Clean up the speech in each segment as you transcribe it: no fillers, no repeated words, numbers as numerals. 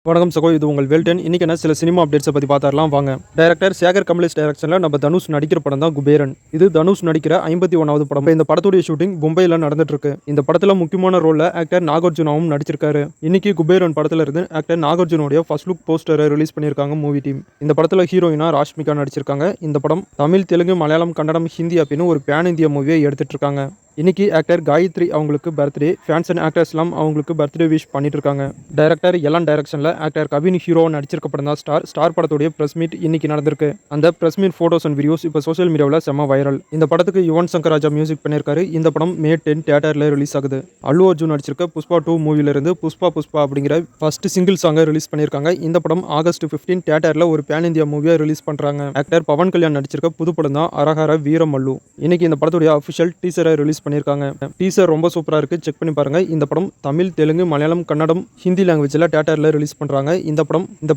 வணக்கம் சகோ, இது உங்கள் வேல்டன். இன்னைக்கு என்ன சில சினிமா அப்டேட்ஸை பற்றி பார்த்துடலாம் வாங்க. டைரக்டர் சேகர் கமலேஷ் டைரக்ஷனில் நம்ம தனுஷ் நடிக்கிற படம் தான் குபேரன். இது தனுஷ் நடிக்கிற 51வது படம். இந்த படத்துடைய ஷூட்டிங் மும்பையில் நடந்துட்டு இருக்கு. இந்த படத்தில் முக்கியமான ரோலில் ஆக்டர் நாகார்ஜுனாவும் நடிச்சிருக்காரு. இன்னைக்கு குபேரன் படத்தில் இருந்து ஆக்டர் நாகார்ஜுனோடைய ஃபர்ஸ்ட் லுக் போஸ்டரை ரிலீஸ் பண்ணியிருக்காங்க மூவி டீம். இந்த படத்தில் ஹீரோயினா ராஷ்மிகா நடிச்சிருக்காங்க. இந்த படம் தமிழ், தெலுங்கு, மலையாளம், கன்னடம், ஹிந்தி அப்படின்னு ஒரு பேன் இந்தியா மூவியை எடுத்துட்டு இருக்காங்க. இன்னைக்கு ஆக்டர் காயத்ரி அவங்களுக்கு பர்த்டே. ஃபேன்ஸ் அண்ட் ஆக்டர்ஸ்லாம் அவங்களுக்கு பர்த்டே விஷ் பண்ணிட்டு இருக்காங்க. டைரக்டர் எலன் டைரக்ஷனில் ஆக்டர் கவின் ஹீரோ நடிச்சிருக்க படம் தான் ஸ்டார் படத்துடைய பிரஸ் மீட் இன்னைக்கு நடந்திருக்கு. அந்த press meet photos and videos இப்போ சோஷியல் மீடியாவில் செம்ம வைரல். இந்த படத்துக்கு யுவன் சங்கர் ராஜா மியூசிக் பண்ணியிருக்காரு. இந்த படம் May 10 தியேட்டரில் ரிலீஸ் ஆகுது. அல்லு அர்ஜுன் நடிச்சிருக்க புஷ்பா 2 மூவிலிருந்து புஷ்பா அப்படிங்கிற ஃபர்ஸ்ட் சிங்கிள் சாங்கை ரிலீஸ் பண்ணியிருக்காங்க. இந்த படம் August 15 தியேட்டரில் ஒரு பேன் இந்தியா மூவியை ரிலீஸ் பண்றாங்க. ஆக்டர் பவன் கல்யாண் நடிச்சிருக்க புது படம் தான் அரஹர வீரமல்லு. இன்னைக்கு இந்த படத்துடைய அஃபிஷியல் டீசரை ரிலீஸ் பண்ணியிருக்காங்க. டீசர் ரொம்ப சூப்பரா இருக்கு, செக் பண்ணி பாருங்க. இந்த படம் தமிழ், தெலுங்கு, மலையாளம், கன்னடம், ஹிந்தி லாங்குவேஜ்ல தியேட்டர்ல ரிலீஸ் பண்றாங்க. இந்த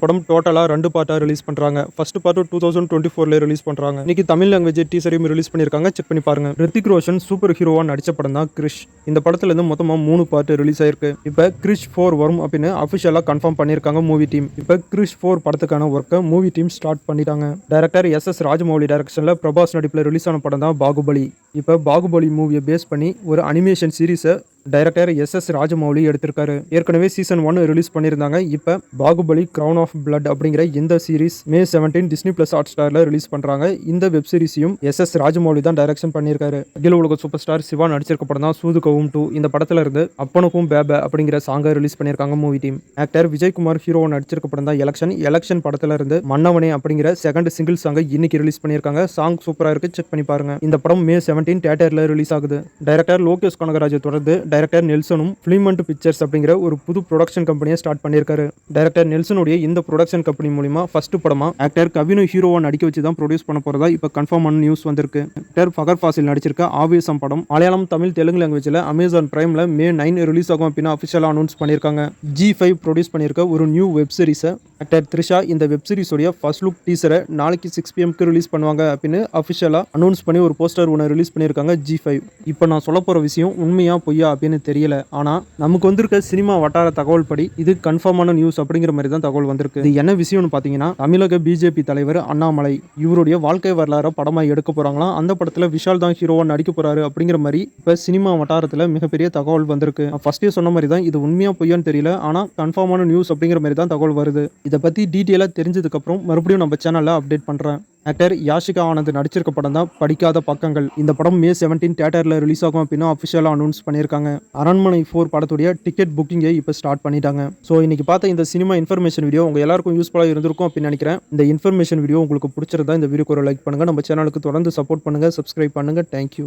படம் டோட்டலா 2 பார்ட்டா ரிலீஸ் பண்றாங்க. ஃபர்ஸ்ட் பார்ட் 2024ல ரிலீஸ் பண்றாங்க. இன்னைக்கு தமிழ் லாங்குவேஜ் டீசரையும் ரிலீஸ் பண்ணிருக்காங்க, செக் பண்ணி பாருங்க. ரித்திக் ரோஷன் சூப்பர் ஹீரோவா நடிச்ச படம் தான் கிரிஷ். இந்த படத்துல இருந்து மொத்தமா 3 பார்ட் ரிலீஸ் ஆயிருக்கு. இப்ப கிரிஷ் 4 வரும் அப்படின்னு அபிஷியலா கன்ஃபார்ம் பண்ணிருக்காங்க மூவி டீம். இப்ப கிரிஷ் 4 படத்துக்கான ஒர்க்கை மூவி டீம் ஸ்டார்ட் பண்ணிட்டாங்க. டைரக்டர் SS ராஜமௌலி டைரக்ஷன்ல பிரபாஸ் நடிப்புல ரிலீஸ் ஆன படம் தான் பாகுபலி. இப்ப பாகுபலி மூவியை பேஸ் பண்ணி ஒரு அனிமேஷன் சீரிஸை டைரக்டர் SS ராஜமௌலி எடுத்திருக்காரு. ஏற்கனவே சீசன் 1 ரிலீஸ் பண்ணியிருந்தாங்க. இப்போ பாகுபலி கிரவுன் ஆஃப் பிளட் அப்படிங்கிற இந்த சீரிஸ் May 17 Disney+ Hotstarல ரிலீஸ் பண்றாங்க. இந்த வெப் சீரிஸையும் SS ராஜமௌலி தான் டைரக்ஷன் பண்ணியிருக்காரு. அகில உலக சூப்பர் ஸ்டார் சிவா நடிச்சிருக்க படம் தான் சூதுகவும் 2. இந்த படத்துல இருந்து அப்பனுக்கும் பேப அப்படிங்கிற சாங்கை ரிலீஸ் பண்ணியிருக்காங்க movie team. Actor Vijaykumar hero நடிச்சிருக்க படம் தான் எலெக்ஷன் படத்துல இருந்து மன்னவனே அப்படிங்கிற செகண்ட் சிங்கிள் சாங்கை இன்னைக்கு ரிலீஸ் பண்ணியிருக்காங்க. சாங் சூப்பரா இருக்கு, செக் பண்ணி பாருங்க. இந்த படம் May 17 தியேட்டர்ல ரிலீஸ் ஆகுது. டைரக்டர் லோகேஷ் கனகராஜை தொடர்ந்து டைரக்டர் நெல்சனும் ஃபிலிமெண்ட் பிக்சர்ஸ் அப்படிங்கிற ஒரு புது ப்ரொடக்ஷன் கம்பெனியை ஸ்டார்ட் பண்ணியிருக்காரு. டைரக்டர் நெல்சனுடைய இந்த ப்ரொடக்ஷன் கம்பெனி மூலமா ஃபர்ஸ்ட் படமா ஆக்டர் கவினு ஹீரோவா நடிக்க வச்சு தான் ப்ரொடியூஸ் பண்ண போறதா இப்போ கன்ஃபார்ம் ஆன நியூஸ் வந்திருக்கு. ஆக்டர் ஃபகர் ஃபாசில் நடிச்சிருக்க ஆவேசம் படம் மலையாளம், தமிழ், தெலுங்கு லாங்குவேஜ்ல Amazon Primeல May 9 ரிலீஸ் ஆகும் அப்படின்னு அஃபிஷியலா அனௌன்ஸ் பண்ணியிருக்காங்க. G5 ப்ரொடியூஸ் பண்ணியிருக்க ஒரு நியூ வெப் சீரிஸை ஆக்டர் த்ரிஷா இந்த வெப் சீரிஸோடைய ஃபர்ஸ்ட் லுக் டீசரை நாளைக்கு 6 PM ரிலீஸ் பண்ணுவாங்க அப்படின்னு அஃபிஷியலா அனௌன்ஸ் பண்ணி ஒரு போஸ்டர் ஒன்று ரிலீஸ் பண்ணியிருக்காங்க G5. இப்போ நான் சொல்ல போற விஷயம் உண்மையா பொய்யா அப்படின்னு தெரியல. ஆனா நமக்கு வந்திருக்க சினிமா வட்டார தகவல் படி இது கன்ஃபார்மான நியூஸ் அப்படிங்கிற மாதிரி தான் தகவல் வந்திருக்கு. இது என்ன விஷயம்னு பாத்தீங்கன்னா, தமிழக BJP தலைவர் அண்ணாமலை இவருடைய வாழ்க்கை வரலாறு படமா எடுக்க போறாங்களாம். அந்த படத்துல விஷால் தான் ஹீரோவா நடிக்க போறாரு அப்படிங்கிற மாதிரி இப்ப சினிமா வட்டாரத்துல மிகப்பெரிய தகவல் வந்திருக்கு. ஃபர்ஸ்டே சொன்ன மாதிரி தான் இது உண்மையா பொய்யான்னு தெரியல. ஆனா கன்ஃபார்மான நியூஸ் அப்படிங்கிற மாதிரி தான் தகவல் வருது. இதை பத்தி டீட்டெயிலா தெரிஞ்சதுக்கு அப்புறம் மறுபடியும் நம்ம சேனல்ல அப்டேட் பண்றேன். ஆக்டர் யாஷிகா ஆனந்த் நடிச்சிருக்க படம் தான் படிக்காத பக்கங்கள். இந்த படம் May 17 தியேட்டர்ல ரிலீஸ் ஆகும் அப்படின்னு அஃபிஷியலா அனௌன்ஸ் பண்ணியிருக்காங்க. அரண்மனை 4 படத்துடைய டிக்கெட் புக்கிங்கை இப்போ ஸ்டார்ட் பண்ணிட்டாங்க. ஸோ இன்னைக்கு பார்த்த இந்த சினிமா இன்ஃபர்மேஷன் வீடியோ உங்க எல்லாருக்கும் யூஸ்ஃபுல்லாக இருந்திருக்கும் அப்படின்னு நினைக்கிறேன். இந்த இன்ஃபர்மேஷன் வீடியோ உங்களுக்கு பிடிச்சிருந்தா இந்த வீடியோக்கு ஒரு லைக் பண்ணுங்க. நம்ம சேனலுக்கு தொடர்ந்து சப்போர்ட் பண்ணுங்க, சப்ஸ்கிரைப் பண்ணுங்க. தேங்க்யூ.